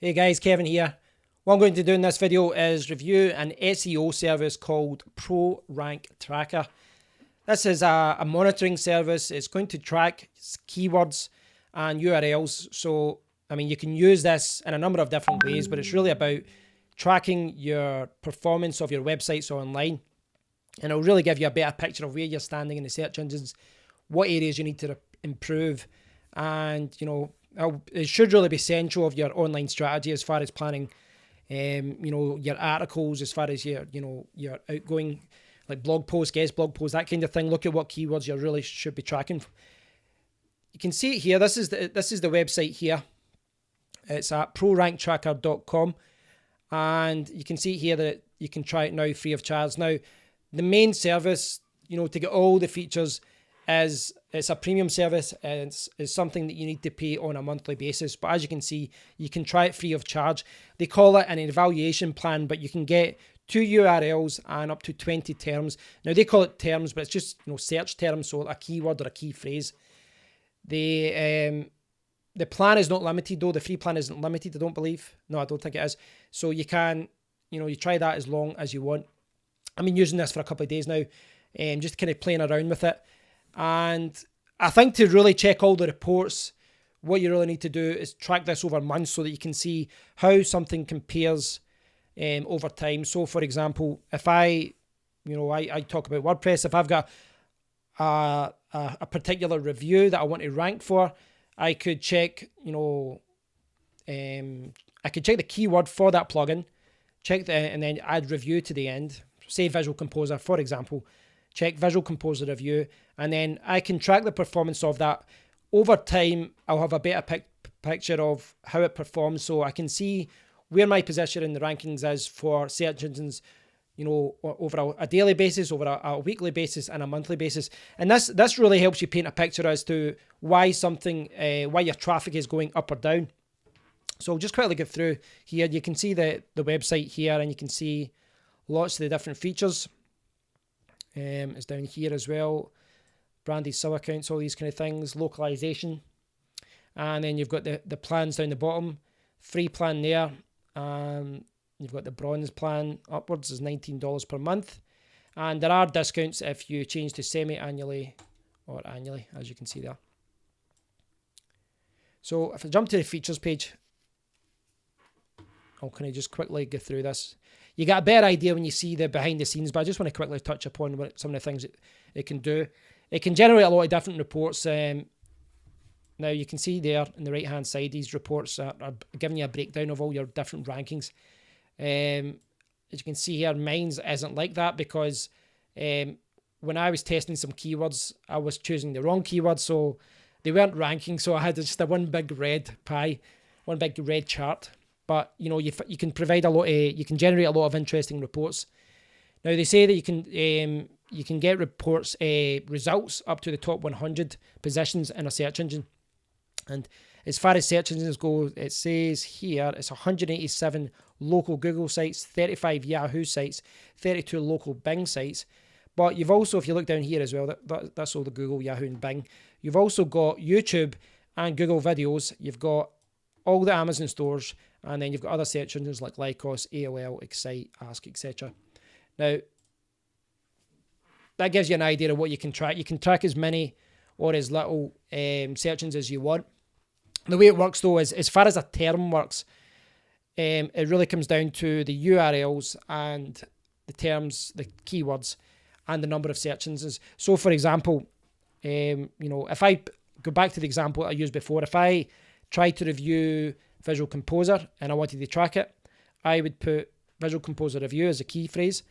Hey guys, Kevin here. What I'm going to do in this video is review an SEO service called ProRank Tracker. This is a monitoring service. It's going to track keywords and URLs. So, you can use this in a number of different ways, but it's really about tracking your performance of your websites online. And it'll really give you a better picture of where you're standing in the search engines, what areas you need to improve, and, it should really be central of your online strategy as far as planning, your articles, as far as your outgoing, like blog posts, guest blog posts, that kind of thing. Look at what keywords you really should be tracking. You can see it here. This is the website here. It's at proranktracker.com, and you can see here that you can try it now free of charge. Now, the main service, to get all the features, it's a premium service, and it's something that you need to pay on a monthly basis. But as you can see, you can try it free of charge. They call it an evaluation plan, but you can get 2 URLs and up to 20 terms. Now, they call it terms, but it's just search terms, so a keyword or a key phrase. The plan is not limited though. The free plan isn't limited, I don't believe. No, I don't think it is. So you can, you try that as long as you want. I've been using this for a couple of days now, just kind of playing around with it. And I think to really check all the reports, what you really need to do is track this over months so that you can see how something compares over time. So, for example, if I talk about WordPress, if I've got a particular review that I want to rank for, I could check, I could check the keyword for that plugin, and then add review to the end. Say Visual Composer, for example. Check Visual Composer review, and then I can track the performance of that. Over time, I'll have a better picture of how it performs, so I can see where my position in the rankings is for search engines, over a daily basis, over a weekly basis, and a monthly basis. And this really helps you paint a picture as to why your traffic is going up or down. So just quickly get through here. You can see the website here, and you can see lots of the different features. It's down here as well. Branded sub accounts, all these kind of things, localization. And then you've got the plans down the bottom. Free plan there. You've got the bronze plan upwards is $19 per month. And there are discounts if you change to semi-annually or annually, as you can see there. So if I jump to the features page, can I just quickly go through this? You get a better idea when you see the behind the scenes, but I just want to quickly touch upon some of the things that it can do. It can generate a lot of different reports. Now you can see there on the right hand side, these reports are giving you a breakdown of all your different rankings. As you can see here, mine isn't like that because when I was testing some keywords, I was choosing the wrong keywords, so they weren't ranking. So I had just a one big red pie, one big red chart. But you can provide you can generate a lot of interesting reports. Now they say that you can get reports results up to the top 100 positions in a search engine. And as far as search engines go, it says here it's 187 local Google sites, 35 Yahoo sites, 32 local Bing sites. But you've also, if you look down here as well, that's all the Google, Yahoo, and Bing. You've also got YouTube and Google videos. You've got all the Amazon stores, and then you've got other search engines like Lycos, AOL, Excite, Ask, etc. Now, that gives you an idea of what you can track. You can track as many or as little search engines as you want. The way it works, though, is as far as a term works, it really comes down to the URLs and the terms, the keywords, and the number of search engines. So, for example, if I go back to the example I used before, if I tried to review Visual Composer and I wanted to track it, I would put Visual Composer review as a key phrase.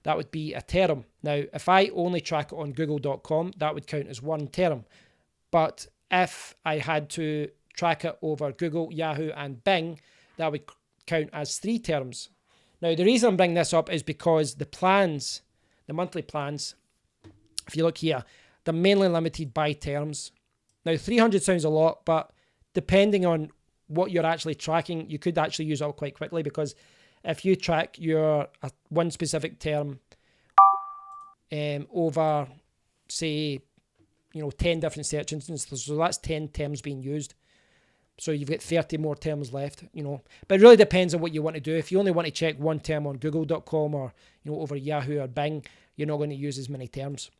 That would be a term. Now, if I only track it on google.com, that would count as one term. But if I had to track it over Google, Yahoo, and Bing, that would count as 3 terms. Now, the reason I'm bringing this up is because the plans, the monthly plans, if you look here, they're mainly limited by terms. Now, 300 sounds a lot, but depending on what you're actually tracking, you could actually use it up quite quickly, because if you track one specific term over, say, 10 different search engines, so that's 10 terms being used. So you've got 30 more terms left, you know. But it really depends on what you want to do. If you only want to check one term on google.com or, you know, over Yahoo or Bing, you're not going to use as many terms.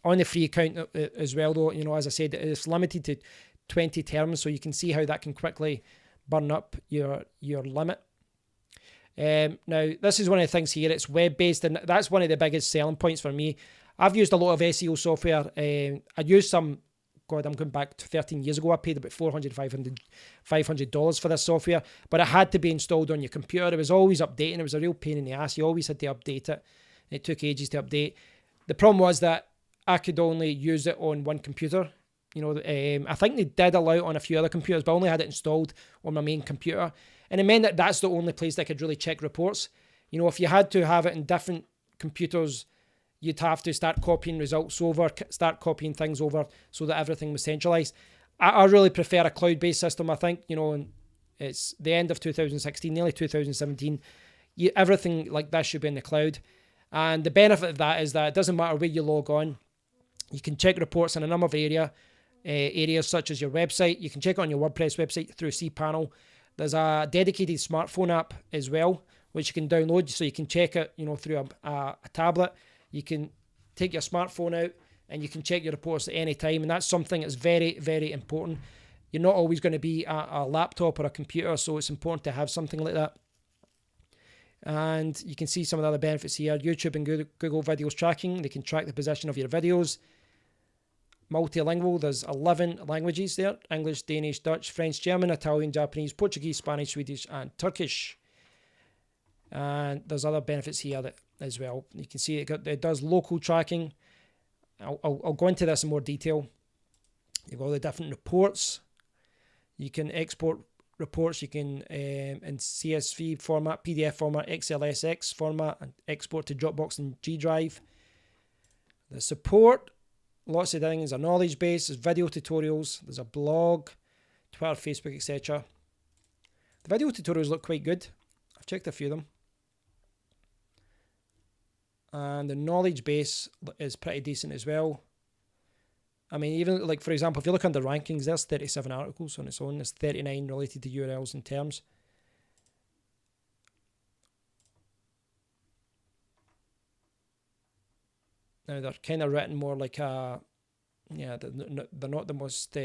On the free account as well, though, you know, as I said, it's limited to 20 terms, so you can see how that can quickly burn up your limit. Now, this is one of the things here. It's web-based, and that's one of the biggest selling points for me. I've used a lot of SEO software. I used some, God, I'm going back to 13 years ago. I paid about $400, $500 for this software, but it had to be installed on your computer. It was always updating. It was a real pain in the ass. You always had to update it. It took ages to update. The problem was that I could only use it on one computer. You know, I think they did allow it on a few other computers, but I only had it installed on my main computer. And it meant that that's the only place that I could really check reports. You know, if you had to have it in different computers, you'd have to start copying results over, start copying things over so that everything was centralized. I really prefer a cloud-based system, I think. You know, and it's the end of 2016, nearly 2017. Everything like this should be in the cloud. And the benefit of that is that it doesn't matter where you log on. You can check reports in a number of areas such as your website. You can check it on your WordPress website through cPanel. There's a dedicated smartphone app as well, which you can download so you can check it, you know, through a tablet. You can take your smartphone out and you can check your reports at any time. And that's something that's very, very important. You're not always going to be at a laptop or a computer, so it's important to have something like that. And you can see some of the other benefits here. YouTube and Google Videos tracking. They can track the position of your videos. Multilingual, there's 11 languages there. English, Danish, Dutch, French, German, Italian, Japanese, Portuguese, Spanish, Swedish, and Turkish. And there's other benefits here that as well. You can see it does local tracking. I'll go into this in more detail. You've got all the different reports. You can export reports. You can in CSV format, PDF format, XLSX format, and export to Dropbox and G Drive. The support. Lots of things, a knowledge base, there's video tutorials, there's a blog, Twitter, Facebook, etc. The video tutorials look quite good. I've checked a few of them. And the knowledge base is pretty decent as well. I mean, even like, for example, if you look under rankings, there's 37 articles on its own. There's 39 related to URLs and terms. Now, they're kind of written more like they're not the most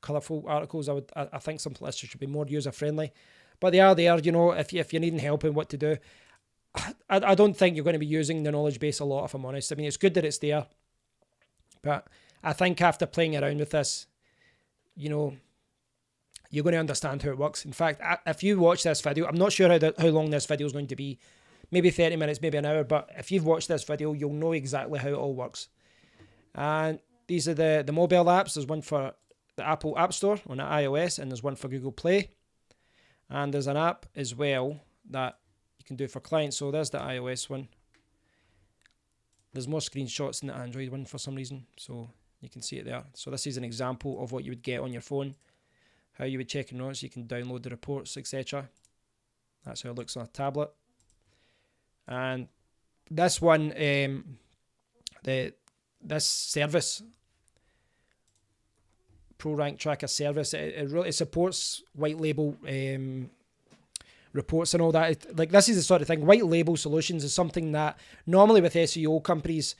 colourful articles. I think some places should be more user-friendly. But they are there, you know, if you're needing help in what to do. I don't think you're going to be using the knowledge base a lot, if I'm honest. I mean, it's good that it's there. But I think after playing around with this, you know, you're going to understand how it works. In fact, if you watch this video, I'm not sure how long this video is going to be. Maybe 30 minutes, maybe an hour, but if you've watched this video, you'll know exactly how it all works. And these are the mobile apps. There's one for the Apple App Store on iOS, and there's one for Google Play. And there's an app as well that you can do for clients. So there's the iOS one. There's more screenshots in the Android one for some reason, so you can see it there. So this is an example of what you would get on your phone, how you would check your notes. You can download the reports, etc. That's how it looks on a tablet. And this one, this service, ProRank Tracker service, it really supports white label reports and all that. Like, this is the sort of thing. White label solutions is something that normally with SEO companies,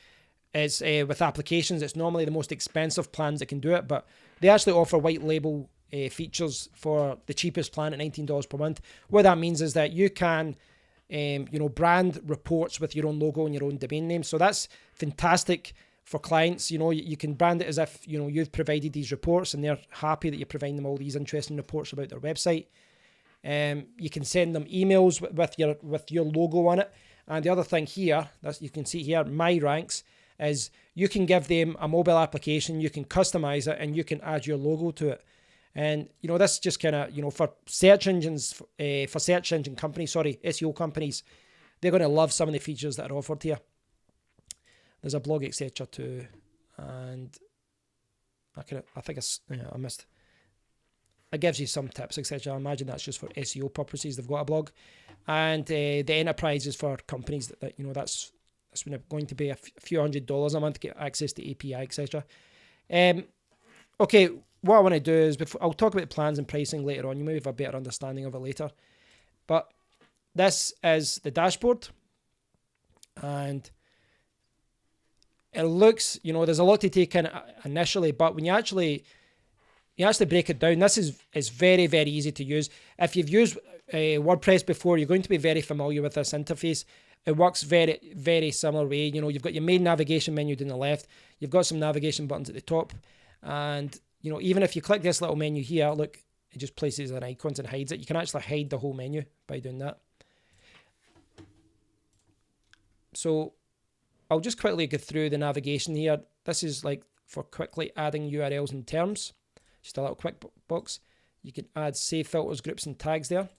is with applications, it's normally the most expensive plans that can do it, but they actually offer white label features for the cheapest plan at $19 per month. What that means is that you can brand reports with your own logo and your own domain name. So that's fantastic for clients. You know, you can brand it as if, you know, you've provided these reports and they're happy that you're providing them all these interesting reports about their website. You can send them emails with your logo on it. And the other thing here, that you can see here, My Ranks, is you can give them a mobile application, you can customize it, and you can add your logo to it. And, you know, this just kind of, you know, for search engines, for search engine companies, SEO companies, they're going to love some of the features that are offered here. There's a blog, etc. too. And I missed. It gives you some tips, etc. I imagine that's just for SEO purposes. They've got a blog. And the enterprise is for companies that you know, that's going to be a few $100s a month to get access to API, etc. Okay. what I want to do is, I'll talk about the plans and pricing later on. You may have a better understanding of it later. But this is the dashboard. And it looks, there's a lot to take in initially, but when you actually break it down, this is very, very easy to use. If you've used WordPress before, you're going to be very familiar with this interface. It works very, very similar way. You've got your main navigation menu down the left. You've got some navigation buttons at the top. And, even if you click this little menu here, look, it just places an icons and hides it. You can actually hide the whole menu by doing that. So I'll just quickly go through the navigation here. This is like for quickly adding URLs and terms. Just a little quick box. You can add save filters, groups, and tags there.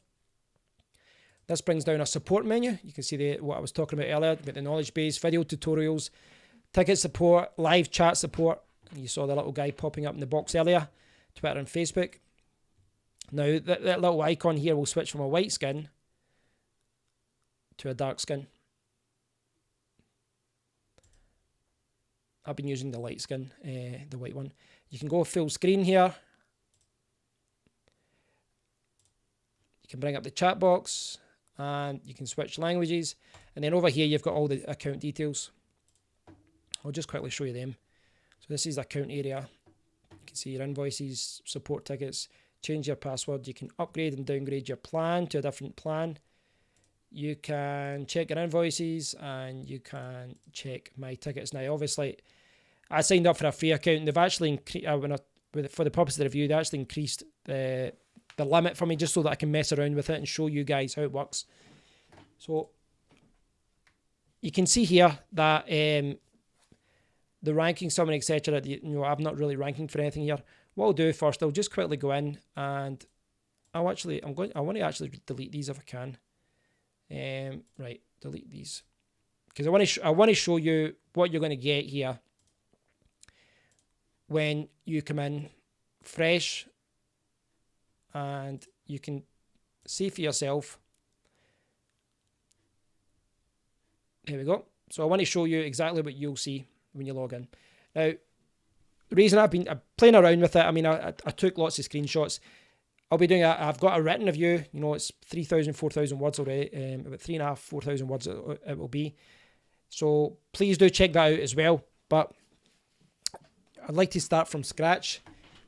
This brings down a support menu. You can see what I was talking about earlier, about the knowledge base, video tutorials, ticket support, live chat support. And you saw the little guy popping up in the box earlier, Twitter and Facebook. Now, that little icon here will switch from a white skin to a dark skin. I've been using the light skin, the white one. You can go full screen here. You can bring up the chat box and you can switch languages. And then over here, you've got all the account details. I'll just quickly show you them. So this is the account area. You can see your invoices, support tickets, change your password. You can upgrade and downgrade your plan to a different plan. You can check your invoices and you can check my tickets. Now, obviously, I signed up for a free account and they've actually, for the purpose of the review, they actually increased the limit for me just so that I can mess around with it and show you guys how it works. So you can see here that the ranking summary, etc. I'm not really ranking for anything here. What I'll do first, I'll just quickly go in and I want to actually delete these if I can. Right, delete these because I want to show you what you're going to get here when you come in fresh, and you can see for yourself. Here we go. So I want to show you exactly what you'll see when you log in. Now, the reason I've been playing around with it, I took lots of screenshots. I'll be doing I've got a written review, it's 3,000, 4,000 words already, about 3,500, 4,000 words it will be. So please do check that out as well. But I'd like to start from scratch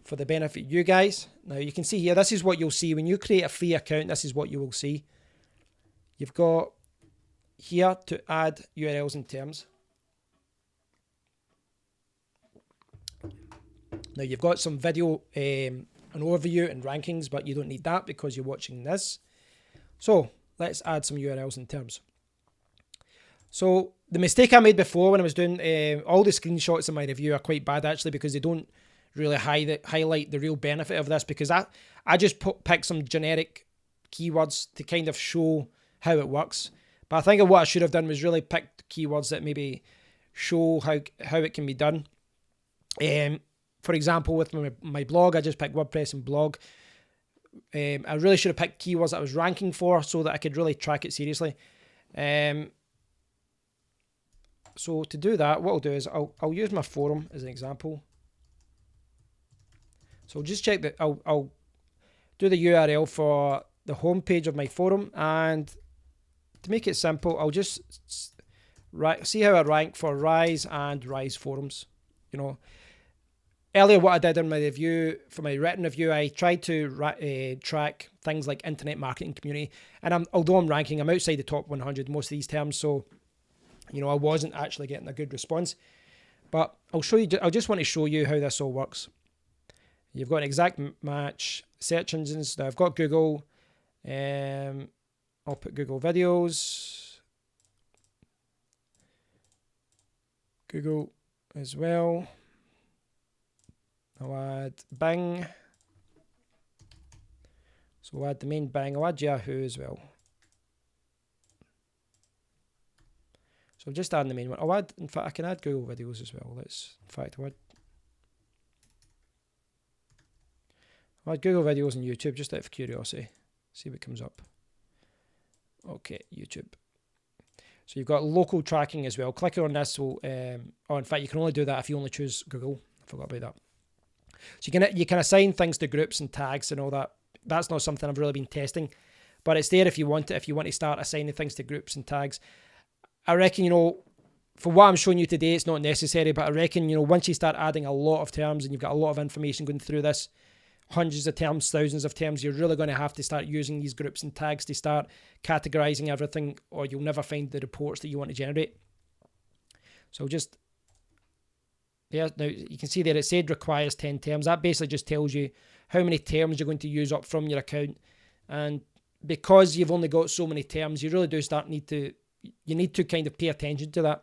for the benefit of you guys. Now you can see here, this is what you'll see. When you create a free account, this is what you will see. You've got here to add URLs and terms. Now you've got some video, an overview and rankings, but you don't need that because you're watching this. So let's add some URLs and terms. So the mistake I made before when I was doing all the screenshots in my review are quite bad actually, because they don't really highlight the real benefit of this, because I just picked some generic keywords to kind of show how it works. But I think what I should have done was really pick keywords that maybe show how it can be done. For example, with my blog, I just picked WordPress and blog. I really should have picked keywords that I was ranking for so that I could really track it seriously. So to do that, what I'll do is I'll use my forum as an example. So just check that I'll do the URL for the homepage of my forum, and to make it simple, I'll just see how I rank for Rise and Rise forums. Earlier what I did in my review, for my written review, I tried to track things like internet marketing community, and although I'm ranking, I'm outside the top 100 most of these terms, so I wasn't actually getting a good response. But I'll show you. I just want to show you how this all works. You've got an exact match, search engines. Now I've got Google. I'll put Google videos, Google as well. I'll add Bing. So I'll add the main Bing. I'll add Yahoo as well. So just adding the main one. In fact, I can add Google videos as well. I'll add Google videos and YouTube just out of curiosity. See what comes up. Okay, YouTube. So you've got local tracking as well. Clicking on this will, in fact, you can only do that if you only choose Google. I forgot about that. So you can assign things to groups and tags and all that. That's not something I've really been testing, but it's there if you want it, if you want to start assigning things to groups and tags. I reckon, for what I'm showing you today, it's not necessary, but I reckon, once you start adding a lot of terms and you've got a lot of information going through this, hundreds of terms, thousands of terms, you're really going to have to start using these groups and tags to start categorizing everything, or you'll never find the reports that you want to generate. So now you can see there it said requires 10 terms. That basically just tells you how many terms you're going to use up from your account. And because you've only got so many terms, you really do you need to kind of pay attention to that.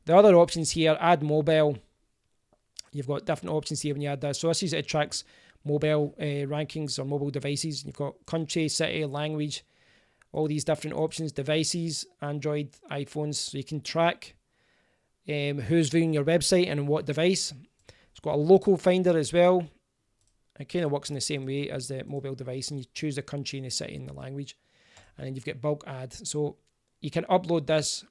The other options here, add mobile. You've got different options here when you add this. So this is it tracks mobile rankings or mobile devices. You've got country, city, language, all these different options, devices, Android, iPhones. So you can track who's viewing your website and on what device. It's got a local finder as well. It kind of works in the same way as the mobile device, and you choose the country and the city and the language. And then you've got bulk add. So you can upload this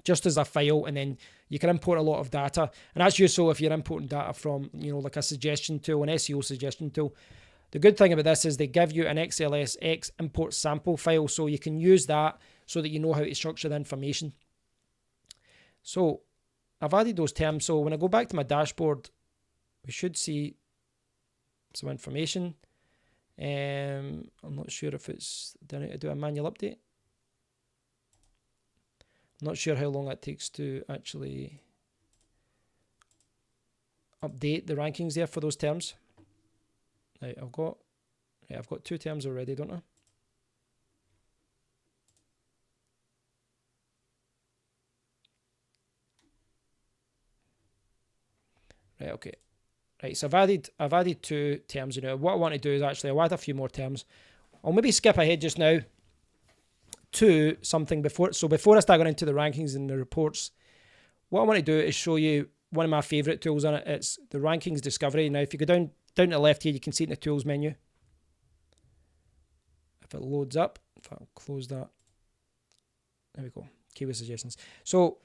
just as a file, and then you can import a lot of data. And that's useful if you're importing data from, like a suggestion tool, an SEO suggestion tool. The good thing about this is they give you an XLSX import sample file, so you can use that so that you know how to structure the information. So I've added those terms. So when I go back to my dashboard, we should see some information. I'm not sure if it's done to do a manual update. I'm not sure how long it takes to actually update the rankings there for those terms. Right, I've got 2 terms already, don't I? Right, okay. Right, so I've added 2 terms now. What I want to do is actually I'll add a few more terms. I'll maybe skip ahead just now to something before I start going into the rankings and the reports. What I want to do is show you one of my favorite tools on it. It's the rankings discovery. Now, if you go down to the left here, you can see it in the tools menu. If it loads up, if I'll close that. There we go. Keyword suggestions. So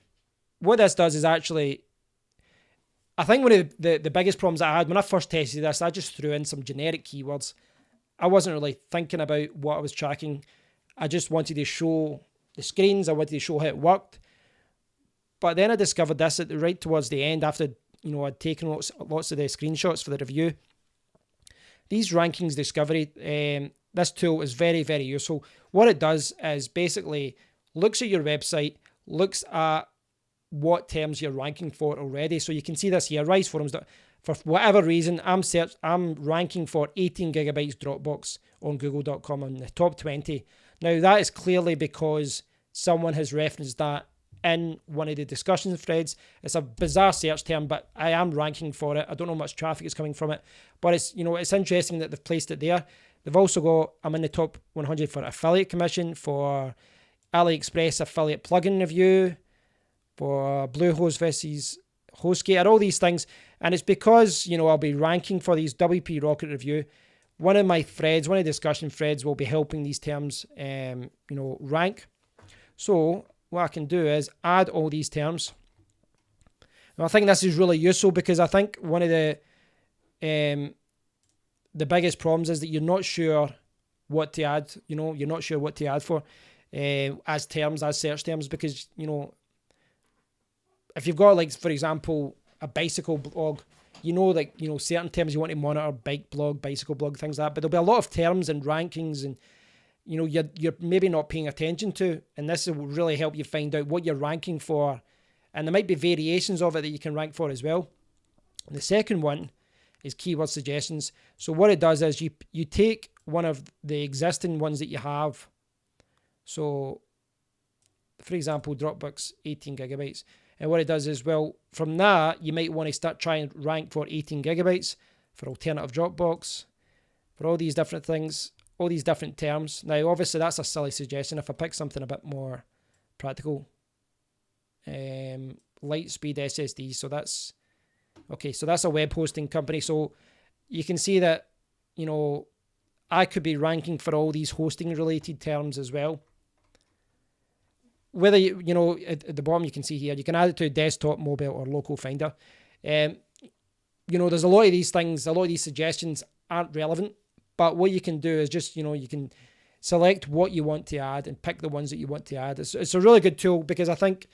what this does is actually, I think one of the biggest problems I had when I first tested this, I just threw in some generic keywords. I wasn't really thinking about what I was tracking. I just wanted to show the screens. I wanted to show how it worked. But then I discovered this right towards the end after, I'd taken lots of the screenshots for the review. These rankings discovery, this tool is very, very useful. What it does is basically looks at your website, looks at what terms you're ranking for already. So you can see this here, Rise Forums. For whatever reason, I'm ranking for 18 gigabytes Dropbox on Google.com on the top 20. Now, that is clearly because someone has referenced that in one of the discussion threads. It's a bizarre search term, but I am ranking for it. I don't know how much traffic is coming from it, but it's interesting that they've placed it there. They've also got, I'm in the top 100 for affiliate commission, for AliExpress affiliate plugin review, for Bluehost versus HostGator, all these things. And it's because, I'll be ranking for these WP Rocket review. One of my discussion threads will be helping these terms, rank. So what I can do is add all these terms. And I think this is really useful because I think one of the biggest problems is that you're not sure what to add. You're not sure what to add for as search terms, because, if you've got, like, for example, a bicycle blog, certain terms you want to monitor, bike blog, bicycle blog, things like that. But there'll be a lot of terms and rankings and, you're maybe not paying attention to. And this will really help you find out what you're ranking for. And there might be variations of it that you can rank for as well. And the second one is keyword suggestions. So what it does is you take one of the existing ones that you have. So, for example, Dropbox 18 gigabytes. And what it does is, well, from that, you might want to start trying to rank for 18 gigabytes, for alternative Dropbox, for all these different things, all these different terms. Now, obviously, that's a silly suggestion. If I pick something a bit more practical, light speed SSD. So that's a web hosting company. So you can see that, I could be ranking for all these hosting related terms as well. Whether at the bottom you can see here, you can add it to desktop, mobile, or local finder. there's a lot of these things, a lot of these suggestions aren't relevant, but what you can do is just, you can select what you want to add and pick the ones that you want to add. It's a really good tool, because I think,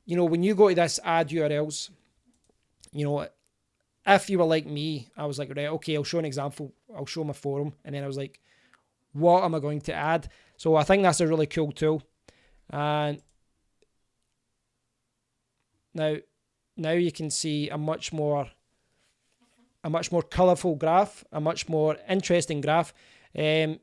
when you go to this add URLs, if you were like me, I was like, right, okay, I'll show an example. I'll show my forum. And then I was like, what am I going to add? So I think that's a really cool tool. And now you can see a much more colourful graph, a much more interesting graph.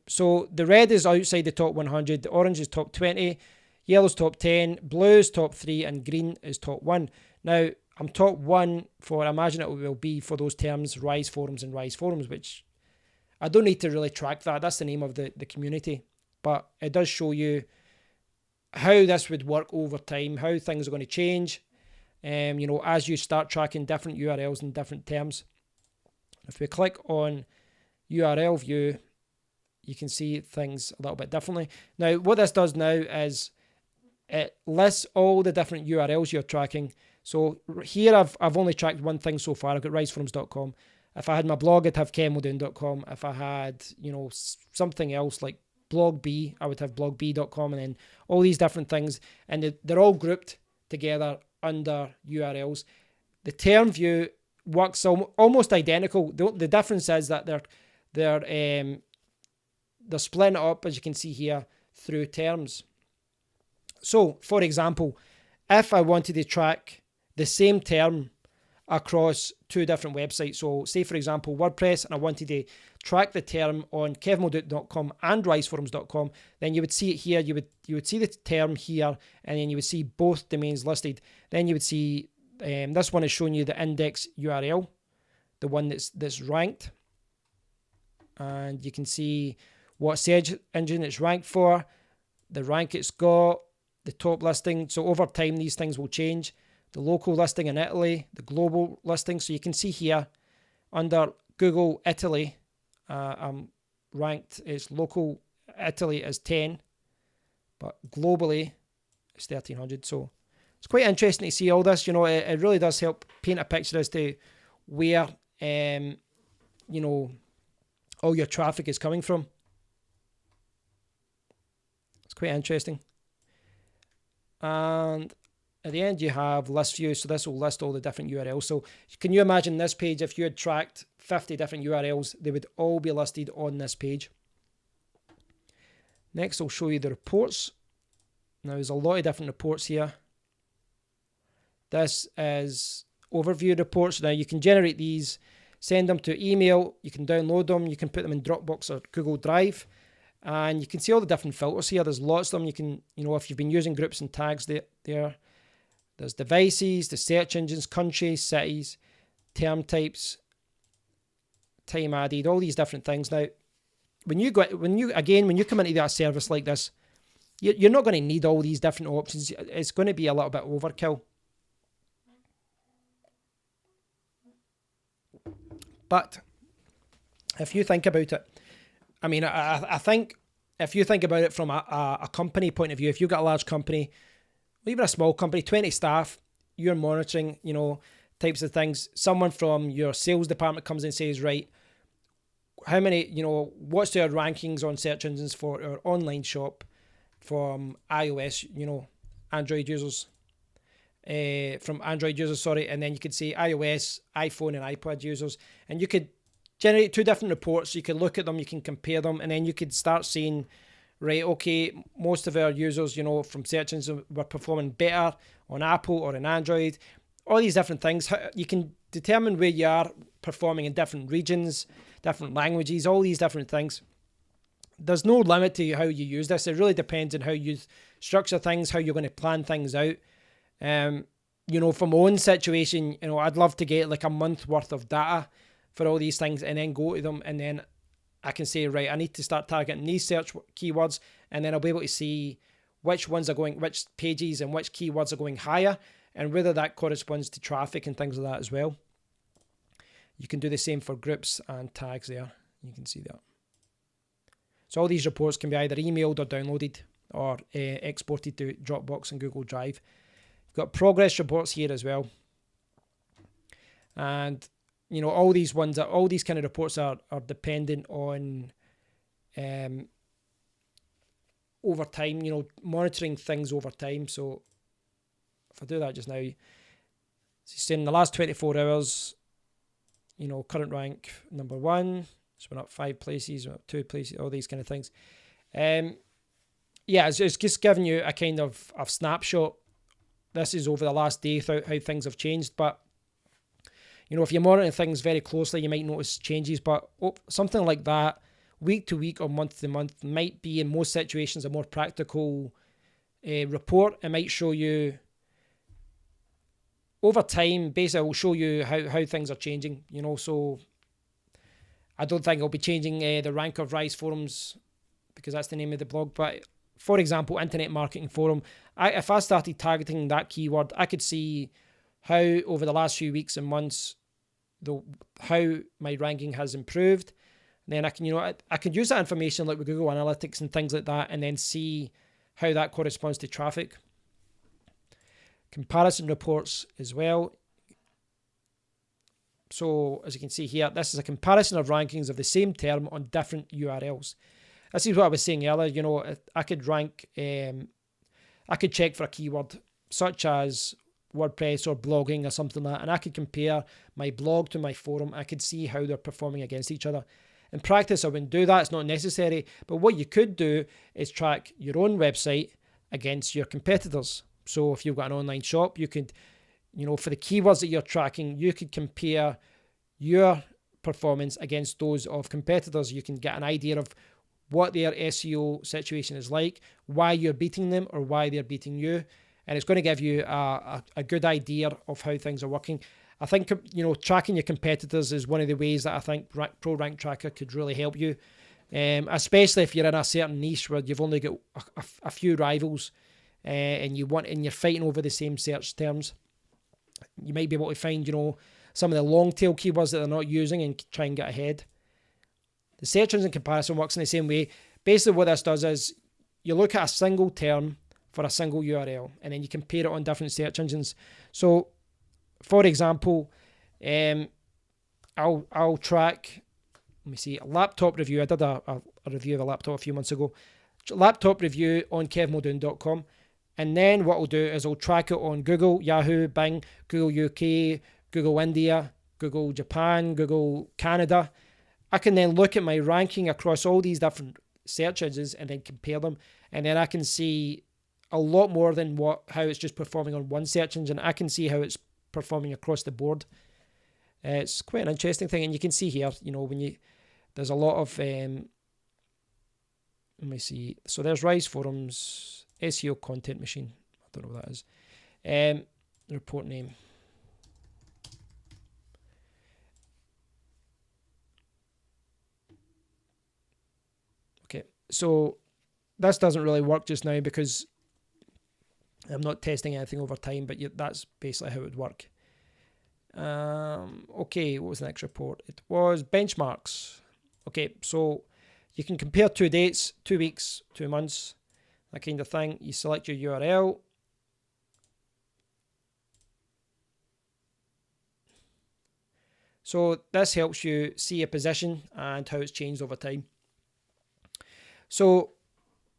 So the red is outside the top 100, the orange is top 20, yellow's top 10, blue's top 3, and green is top 1. Now, I'm top 1 for, I imagine it will be for those terms, Rise Forums and Rise Forums, which I don't need to really track that. That's the name of the community. But it does show you how this would work over time, how things are going to change, as you start tracking different URLs and different terms. If we click on URL view, you can see things a little bit differently. Now, what this does now is it lists all the different URLs you're tracking. So here I've only tracked one thing so far. I've got riseforums.com. If I had my blog, I'd have kenwilldoon.com. If I had, something else like blog B, I would have blogb.com, and then all these different things. And they're all grouped together under URLs. The term view works almost identical. The difference is that they're splitting it up, as you can see here, through terms. So, for example, if I wanted to track the same term across two different websites, so say for example WordPress, and I wanted to track the term on kevwilldoon.com and riseforums.com, then you would see it here. You would see the term here, and then you would see both domains listed. Then you would see this one is showing you the index URL, the one that's ranked, and you can see what search engine it's ranked for, the rank it's got, the top listing. So over time, these things will change. The local listing in Italy, the global listing. So you can see here under Google Italy, I'm ranked as local Italy as 10, but globally it's 1300. So it's quite interesting to see all this. It really does help paint a picture as to where, all your traffic is coming from. It's quite interesting. And at the end, you have list view. So this will list all the different URLs. So can you imagine this page, if you had tracked 50 different URLs, they would all be listed on this page. Next, I'll show you the reports. Now, there's a lot of different reports here. This is overview reports. Now, you can generate these, send them to email. You can download them. You can put them in Dropbox or Google Drive. And you can see all the different filters here. There's lots of them. You can, if you've been using groups and tags there. There's devices, the search engines, countries, cities, term types, time added, all these different things. Now, when you come into that service like this, you're not going to need all these different options. It's going to be a little bit overkill. But if you think about it, I think if you think about it from a company point of view, if you've got a large company, or even a small company, 20 staff, you're monitoring, types of things. Someone from your sales department comes in and says, right, how many, what's their rankings on search engines for our online shop from iOS, Android users, and then you could say iOS, iPhone, and iPad users, and you could generate two different reports. You can look at them, you can compare them, and then you could start seeing, right, okay, most of our users, from search engines were performing better on Apple or on Android. All these different things. You can determine where you are performing in different regions, different languages, all these different things. There's no limit to how you use this. It really depends on how you structure things, how you're going to plan things out. From my own situation, I'd love to get like a month worth of data for all these things and then go to them, and then I can say, right, I need to start targeting these search keywords, and then I'll be able to see which pages and which keywords are going higher, and whether that corresponds to traffic and things like that as well. You can do the same for groups and tags there. You can see that. So all these reports can be either emailed or downloaded or exported to Dropbox and Google Drive. You've got progress reports here as well. And, all these ones, all these kind of reports are dependent on over time, monitoring things over time. So if I do that just now, it's saying in the last 24 hours, current rank number 1, so we're up 5 places, we're up 2 places, all these kind of things. It's just giving you a kind of a snapshot. This is over the last day, how things have changed. But, if you're monitoring things very closely, you might notice changes. But something like that, week to week or month to month, might be in most situations a more practical report. It might show you over time. Basically, it will show you how things are changing. So I don't think I'll be changing the rank of Rise forums because that's the name of the blog. But for example, Internet Marketing Forum, if I started targeting that keyword, I could see how over the last few weeks and months, how my ranking has improved. And then I can, I could use that information like with Google Analytics and things like that, and then see how that corresponds to traffic. Comparison reports as well. So as you can see here, this is a comparison of rankings of the same term on different URLs. This is what I was saying earlier. I could rank, I could check for a keyword such as WordPress or blogging or something like that, and I could compare my blog to my forum. I could see how they're performing against each other. In practice, I wouldn't do that. It's not necessary. But what you could do is track your own website against your competitors. So if you've got an online shop, you could, for the keywords that you're tracking, you could compare your performance against those of competitors. You can get an idea of what their SEO situation is like, why you're beating them or why they're beating you. And it's going to give you a good idea of how things are working. I think, tracking your competitors is one of the ways that I think Pro Rank Tracker could really help you, especially if you're in a certain niche where you've only got a few rivals and you're fighting over the same search terms. You might be able to find, some of the long tail keywords that they're not using and try and get ahead. The search engine comparison works in the same way. Basically what this does is you look at a single term for a single URL and then you compare it on different search engines. So for example, I'll track, let me see, a laptop review. I did a review of a laptop a few months ago. Laptop review on kevmuldoon.com. And then what I'll do is I'll track it on Google, Yahoo, Bing, Google UK, Google India, Google Japan, Google Canada. I can then look at my ranking across all these different search engines and then compare them. And then I can see a lot more than how it's just performing on one search engine. I can see how it's performing across the board. It's quite an interesting thing. And you can see here, there's a lot of, let me see. So there's Rise Forums, SEO Content Machine. I don't know what that is. Report name. Okay, so this doesn't really work just now because I'm not testing anything over time, but that's basically how it would work. Okay, what was the next report? It was benchmarks. Okay, so you can compare 2 dates, 2 weeks, 2 months, that kind of thing. You select your URL. So this helps you see a position and how it's changed over time. So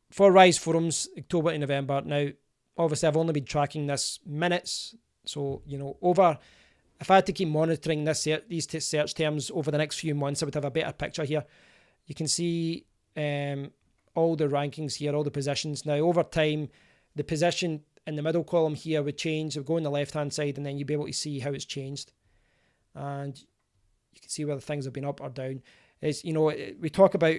for Rise Forums, October to November, now obviously I've only been tracking this minutes. So, if I had to keep monitoring these search terms over the next few months, I would have a better picture here. You can see all the rankings here, all the positions. Now, over time, the position in the middle column here would change. It would go on the left-hand side, and then you'll be able to see how it's changed. And you can see whether things have been up or down. We talk about,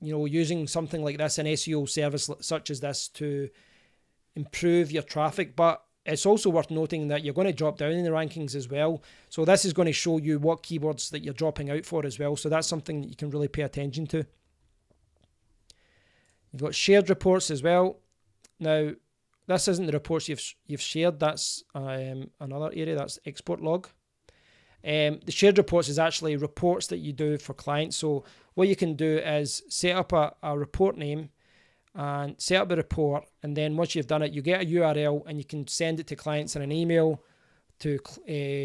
using something like this, an SEO service such as this, to improve your traffic, but it's also worth noting that you're going to drop down in the rankings as well. So this is going to show you what keywords that you're dropping out for as well. So that's something that you can really pay attention to. You've got shared reports as well. Now, this isn't the reports you've shared. That's another area. That's export log. The shared reports is actually reports that you do for clients. So what you can do is set up a report name and set up a report, and then once you've done it, you get a URL and you can send it to clients in an email to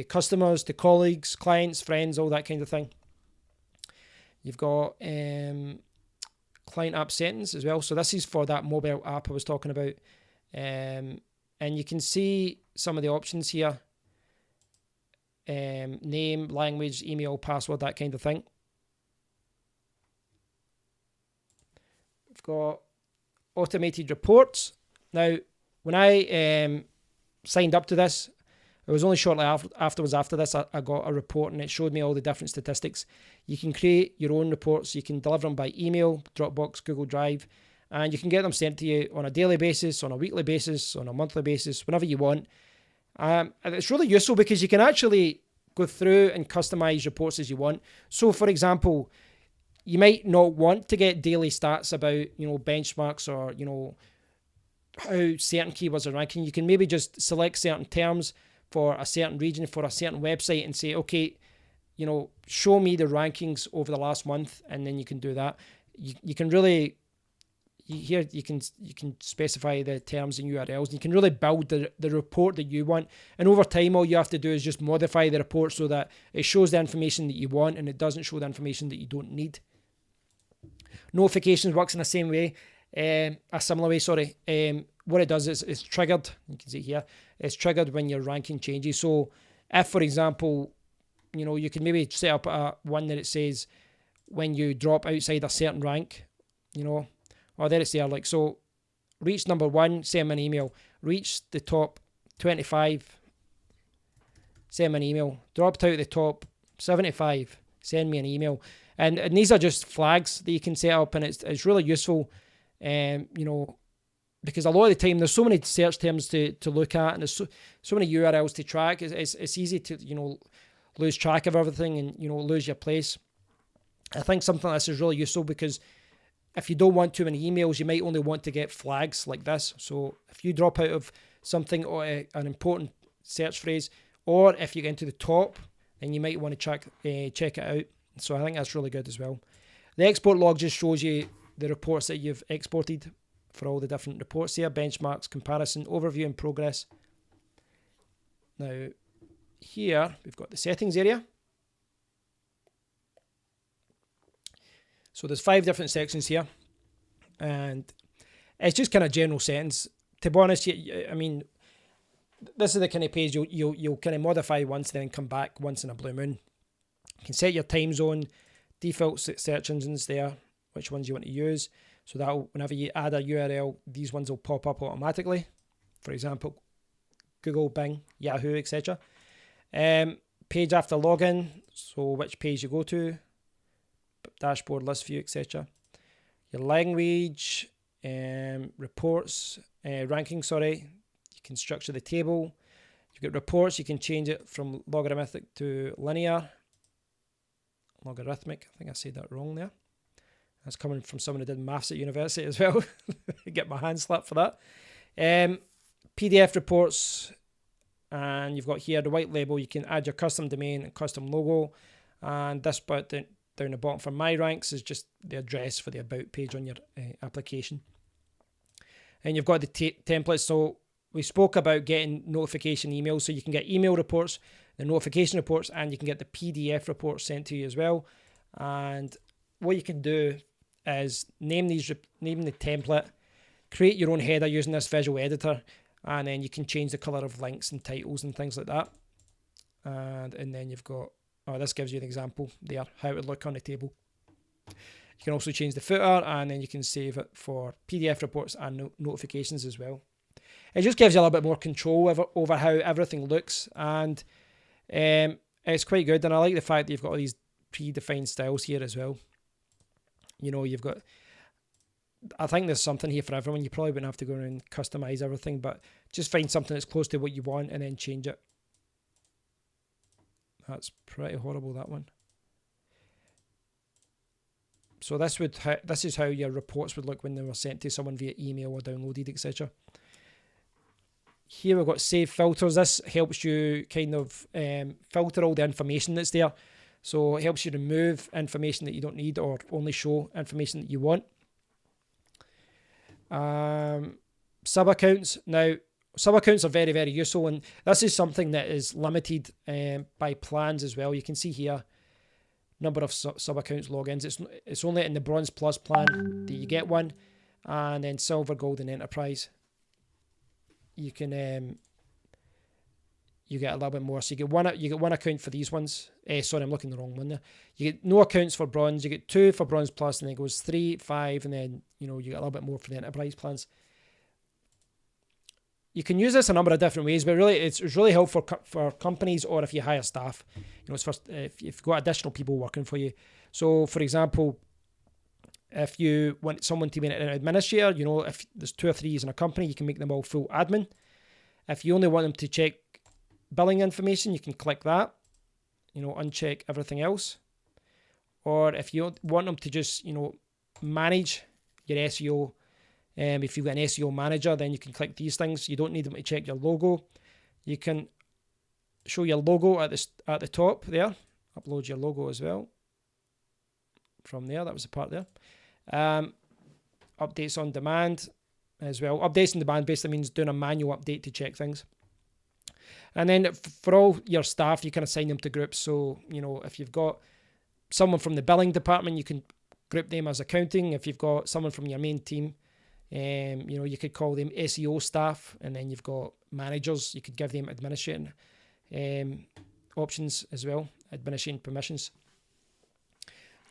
customers, to colleagues, clients, friends, all that kind of thing. You've got client app settings as well. So this is for that mobile app I was talking about. And you can see some of the options here. Name, language, email, password, that kind of thing. We've got automated reports. Now, when I signed up to this, it was only shortly after this I got a report, and it showed me all the different statistics. You can create your own reports. You can deliver them by email, Dropbox, Google Drive, and you can get them sent to you on a daily basis, on a weekly basis, on a monthly basis, whenever you want. And it's really useful because you can actually go through and customize reports as you want. So, for example, you might not want to get daily stats about, benchmarks or, how certain keywords are ranking. You can maybe just select certain terms for a certain region, for a certain website, and say, okay, show me the rankings over the last month, and then you can do that. You can really, here you can specify the terms and URLs, and you can really build the report that you want. And over time, all you have to do is just modify the report so that it shows the information that you want and it doesn't show the information that you don't need. Notifications works in the same way, a similar way, sorry. What it does is it's triggered. You can see here, it's triggered when your ranking changes. So if, for example, you can maybe set up one that it says when you drop outside a certain rank, there it's there. Like, so reach number 1, send me an email. Reach the top 25, send me an email. Dropped out the top 75, send me an email. And these are just flags that you can set up, and it's really useful, because a lot of the time there's so many search terms to look at, and there's so many URLs to track. It's easy to lose track of everything and lose your place. I think something like this is really useful because if you don't want too many emails, you might only want to get flags like this. So if you drop out of something or an important search phrase, or if you get into the top, then you might want to check it out. So I think that's really good as well. The export log just shows you the reports that you've exported for all the different reports here: benchmarks, comparison, overview, and progress. Now, here we've got the settings area. So there's 5 different sections here, and it's just kind of general settings. To be honest, I mean, this is the kind of page you'll kind of modify once, then come back once in a blue moon. You can set your time zone, default search engines there, which ones you want to use. So that whenever you add a URL, these ones will pop up automatically. For example, Google, Bing, Yahoo, etc. Page after login, so which page you go to, dashboard, list view, etc. Your language, reports, ranking, sorry. You can structure the table. You've got reports, you can change it from logarithmic to linear. Logarithmic, I think I said that wrong there. That's coming from someone who did maths at university as well. Get my hand slapped for that. PDF reports, and you've got here the white label. You can add your custom domain and custom logo, and this bit down the bottom for my ranks is just the address for the about page on your application. And you've got the templates. So we spoke about getting notification emails, so you can get email reports, the notification reports, and you can get the PDF reports sent to you as well. And what you can do is name the template, create your own header using this visual editor, and then you can change the color of links and titles and things like that. And then you've got, this gives you an example there, how it would look on the table. You can also change the footer, and then you can save it for PDF reports and notifications as well. It just gives you a little bit more control over how everything looks, and it's quite good. And I like the fact that you've got all these predefined styles here as well. You've got, I think there's something here for everyone. You probably wouldn't have to go around and customize everything, but just find something that's close to what you want and then change it. That's pretty horrible, that one. So this is how your reports would look when they were sent to someone via email or downloaded, etc. Here we've got save filters. This helps you kind of filter all the information that's there. So it helps you remove information that you don't need or only show information that you want. Sub accounts. Now, sub accounts are very, very useful, and this is something that is limited by plans as well. You can see here number of sub accounts logins. It's only in the Bronze Plus plan that you get one, and then Silver, Gold, and Enterprise you can you get a little bit more. So you get one account for these ones. Sorry, I'm looking the wrong one there. You get no accounts for Bronze. You get 2 for Bronze Plus, and then it goes 3, 5, and then you get a little bit more for the Enterprise plans. You can use this a number of different ways, but really it's really helpful for companies, or if you hire staff. It's first if you've got additional people working for you. So, for example, if you want someone to be an administrator, if there's 2 or 3 in a company, you can make them all full admin. If you only want them to check billing information, you can click that, uncheck everything else. Or if you want them to just, manage your SEO, if you've got an SEO manager, then you can click these things. You don't need them to check your logo. You can show your logo at the top there. Upload your logo as well. From there, that was the part there. Updates on demand as well. Updates on demand basically means doing a manual update to check things. And then for all your staff, you can assign them to groups. So, if you've got someone from the billing department, you can group them as accounting. If you've got someone from your main team, you could call them SEO staff. And then you've got managers, you could give them administrating options as well, administrating permissions.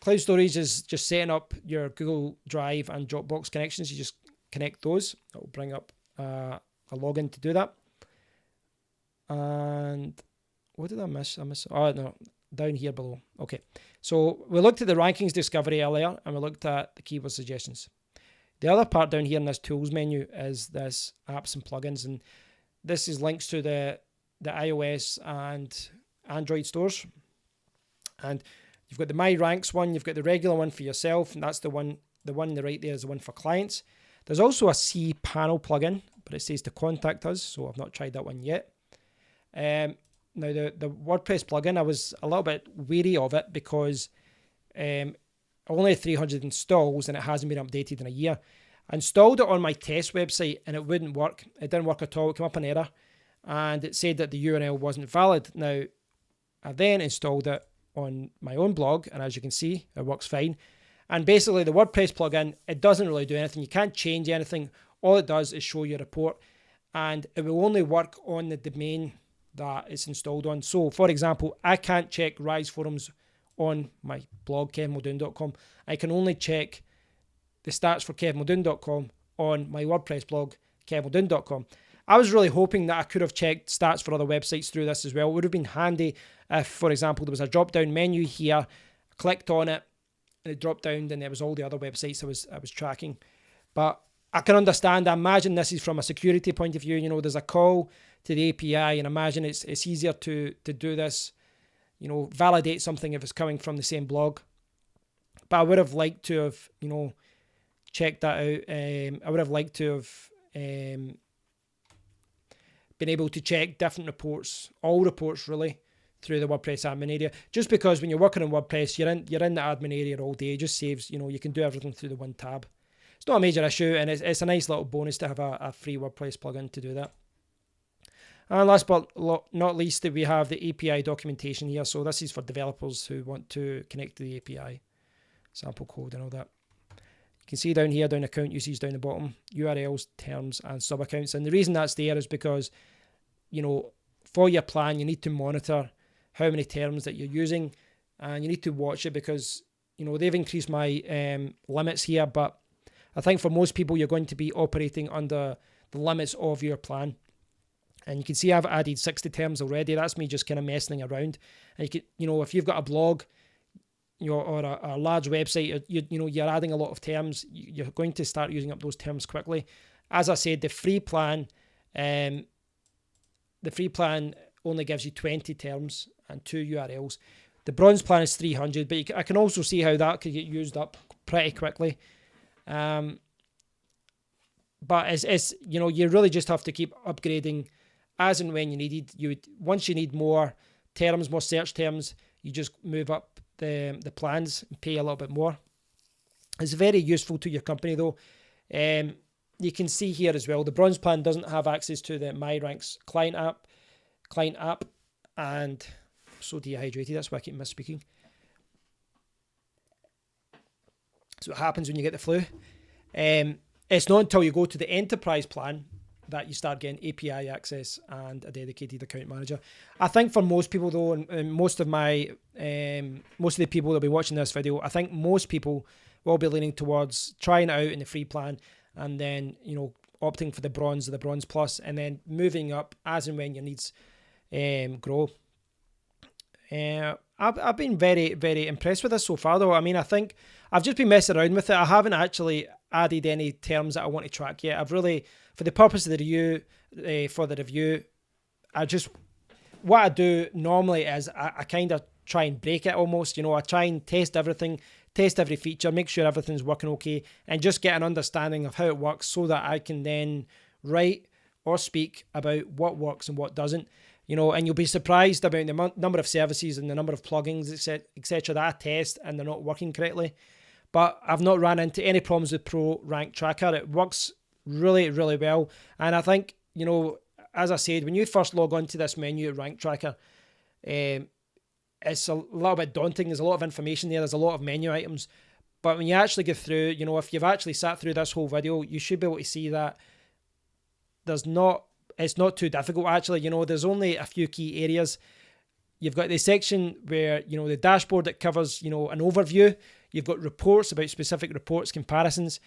Cloud storage is just setting up your Google Drive and Dropbox connections. You just connect those. It will bring up a login to do that. And what did I miss? Oh, no, down here below. Okay, so we looked at the rankings discovery earlier, and we looked at the keyword suggestions. The other part down here in this tools menu is this apps and plugins, and this is links to the iOS and Android stores. And you've got the My Ranks one, you've got the regular one for yourself, and that's the one on the right there is the one for clients. There's also a cPanel plugin, but it says to contact us, so I've not tried that one yet. Now the WordPress plugin, I was a little bit wary of it because only 300 installs and it hasn't been updated in a year. I installed it on my test website and it wouldn't work. It didn't work at all. It came up an error and it said that the URL wasn't valid. Now, I then installed it on my own blog, and as you can see, it works fine. And basically the WordPress plugin, it doesn't really do anything. You can't change anything. All it does is show your report, and it will only work on the domain that it's installed on. So, for example, I can't check Rise forums on my blog, KevinMuldoon.com. I can only check the stats for KevinMuldoon.com on my WordPress blog, KevinMuldoon.com. I was really hoping that I could have checked stats for other websites through this as well. It would have been handy if, for example, there was a drop-down menu here, I clicked on it, and it dropped down, and there was all the other websites I was tracking. But I can understand. I imagine this is from a security point of view. There's a call to the API, and imagine it's easier to do this, validate something if it's coming from the same blog. But I would have liked to have, checked that out. I would have liked to have been able to check different reports, all reports really, through the WordPress admin area. Just because when you're working in WordPress, you're in the admin area all day. It just saves, you can do everything through the one tab. It's not a major issue, and it's a nice little bonus to have a free WordPress plugin to do that. And last but not least, we have the API documentation here. So this is for developers who want to connect to the API, sample code and all that. You can see down here, down account usage down the bottom, URLs, terms, and sub-accounts. And the reason that's there is because, for your plan, you need to monitor how many terms that you're using, and you need to watch it because, they've increased my limits here, but I think for most people, you're going to be operating under the limits of your plan. And you can see I've added 60 terms already. That's me just kind of messing around. And you can, if you've got a blog, or a large website, you're adding a lot of terms, you're going to start using up those terms quickly. As I said, the free plan only gives you 20 terms and 2 URLs. The bronze plan is 300, but I can also see how that could get used up pretty quickly. But it's you really just have to keep upgrading as and when you need it. Once you need more terms, more search terms, you just move up the plans and pay a little bit more. It's very useful to your company though. you can see here as well, the bronze plan doesn't have access to the MyRanks client app, and I'm so dehydrated, that's why I keep misspeaking. So what happens when you get the flu. It's not until you go to the enterprise plan that you start getting API access and a dedicated account manager. I think for most people though, and most of the people that'll be watching this video, I think most people will be leaning towards trying it out in the free plan and then, opting for the bronze or the bronze plus, and then moving up as and when your needs grow. I've been very, very impressed with this so far though. I mean, I think I've just been messing around with it. I haven't actually added any terms that I want to track yet. I've really, for the purpose of the review, what I do normally is I kind of try and break it almost. I try and test everything, test every feature, make sure everything's working okay, and just get an understanding of how it works so that I can then write or speak about what works and what doesn't. And you'll be surprised about the number of services and the number of plugins, etc. that I test and they're not working correctly. But I've not ran into any problems with Pro Rank Tracker. It works really, really well. And I think, as I said, when you first log on to this menu, Rank Tracker, it's a little bit daunting. There's a lot of information there. There's a lot of menu items. But when you actually get through, if you've actually sat through this whole video, you should be able to see that it's not too difficult actually. There's only a few key areas. You've got the section where, the dashboard that covers, an overview. You've got reports about specific reports, comparisons.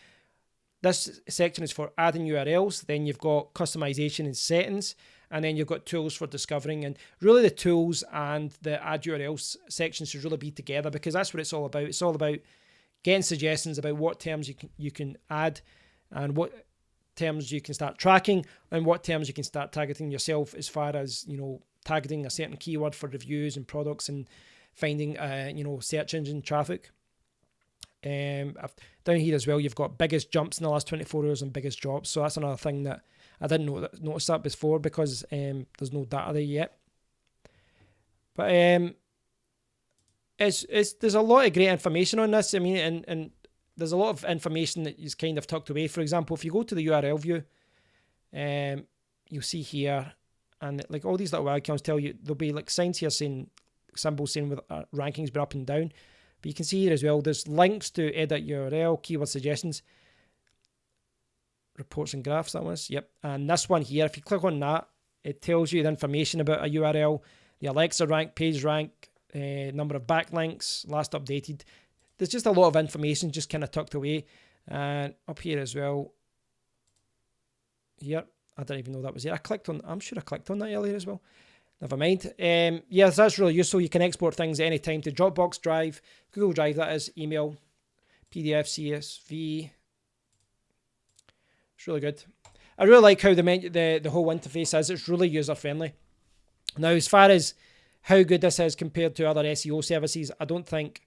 This section is for adding URLs. Then you've got customization and settings. And then you've got tools for discovering. And really the tools and the add URLs section should really be together, because that's what it's all about. It's all about getting suggestions about what terms you can add and what terms you can start tracking and what terms you can start targeting yourself, as far as, targeting a certain keyword for reviews and products and finding, search engine traffic. Down here as well, you've got biggest jumps in the last 24 hours and biggest drops. So that's another thing that I didn't notice that before, because there's no data there yet. But there's a lot of great information on this. I mean, and there's a lot of information that is kind of tucked away. For example, if you go to the URL view, you'll see here, and like all these little icons tell you, there'll be like signs here saying, symbols saying with rankings been up and down. But you can see here as well, there's links to edit URL, keyword suggestions, reports and graphs, that was, yep. And this one here, if you click on that, it tells you the information about a URL, the Alexa rank, page rank, number of backlinks, last updated. There's just a lot of information just kind of tucked away. And up here as well, here, I didn't even know that was there. I'm sure I clicked on that earlier as well. Never mind. Yeah, so that's really useful. You can export things at any time to Dropbox Drive, Google Drive, that is, email, PDF, CSV. It's really good. I really like how the whole interface is. It's really user-friendly. Now, as far as how good this is compared to other SEO services, I don't think...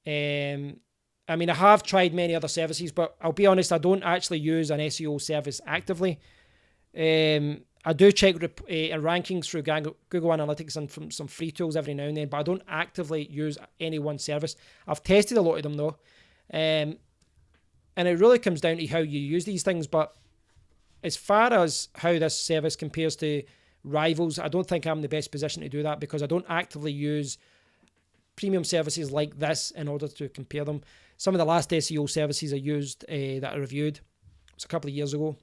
I mean, I have tried many other services, but I'll be honest, I don't actually use an SEO service actively. I do check rankings through Google Analytics and from some free tools every now and then, but I don't actively use any one service. I've tested a lot of them though. And it really comes down to how you use these things. But as far as how this service compares to rivals, I don't think I'm in the best position to do that, because I don't actively use premium services like this in order to compare them. Some of the last SEO services I used that I reviewed, it was a couple of years ago.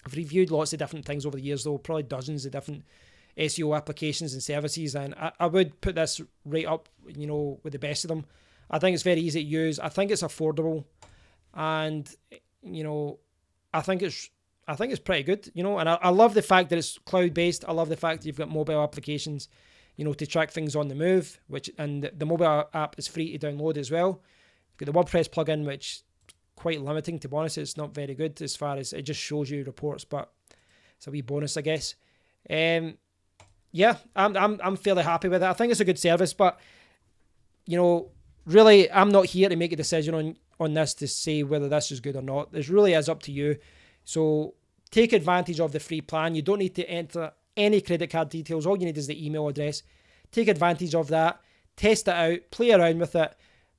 I've reviewed lots of different things over the years though, probably dozens of different SEO applications and services, and I would put this right up, with the best of them. I think it's very easy to use. I think it's affordable, and I think it's pretty good, and I love the fact that it's cloud-based. I love the fact that you've got mobile applications, to track things on the move, and the mobile app is free to download as well. You've got the WordPress plugin, which quite limiting, to be honest. It's not very good as far as it just shows you reports, but it's a wee bonus, I guess. Yeah, I'm fairly happy with it. I think it's a good service, but really, I'm not here to make a decision on this to say whether this is good or not. This really is up to you. So take advantage of the free plan. You don't need to enter any credit card details. All you need is the email address. Take advantage of that. Test it out. Play around with it.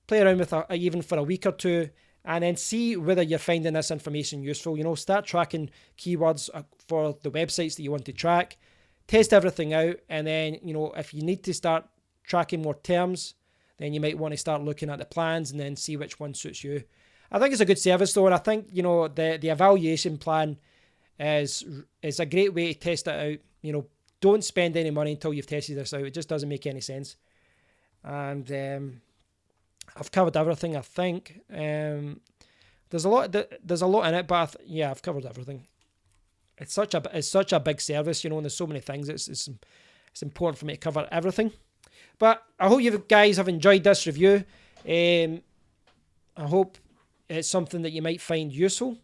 Play around with it even for a week or two. and then see whether you're finding this information useful. You know, start tracking keywords for the websites that you want to track. Test everything out, and then, you know, if you need to start tracking more terms, then you might want to start looking at the plans and then see which one suits you. I think it's a good service though, and I think, you know, the evaluation plan is a great way to test it out. You know, don't spend any money until you've tested this out. It just doesn't make any sense. And I've covered everything, I think. There's a lot in it, but yeah, I've covered everything. It's such a big service, you know, and there's so many things. It's important for me to cover everything. But I hope you guys have enjoyed this review. I hope it's something that you might find useful.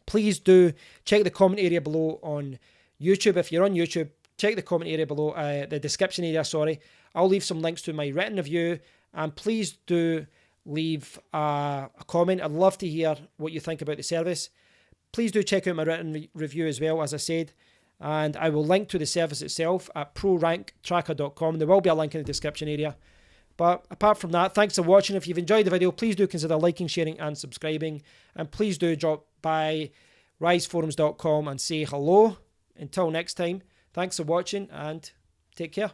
Please do check the comment area below on YouTube. If you're on YouTube, check the comment area below, the description area, sorry. I'll leave some links to my written review, and please do leave a comment. I'd love to hear what you think about the service. Please do check out my written review as well, as I said, and I will link to the service itself at ProRankTracker.com. There will be a link in the description area. But apart from that, thanks for watching. If you've enjoyed the video, please do consider liking, sharing, and subscribing. And please do drop by riseforums.com and say hello. Until next time, thanks for watching and take care.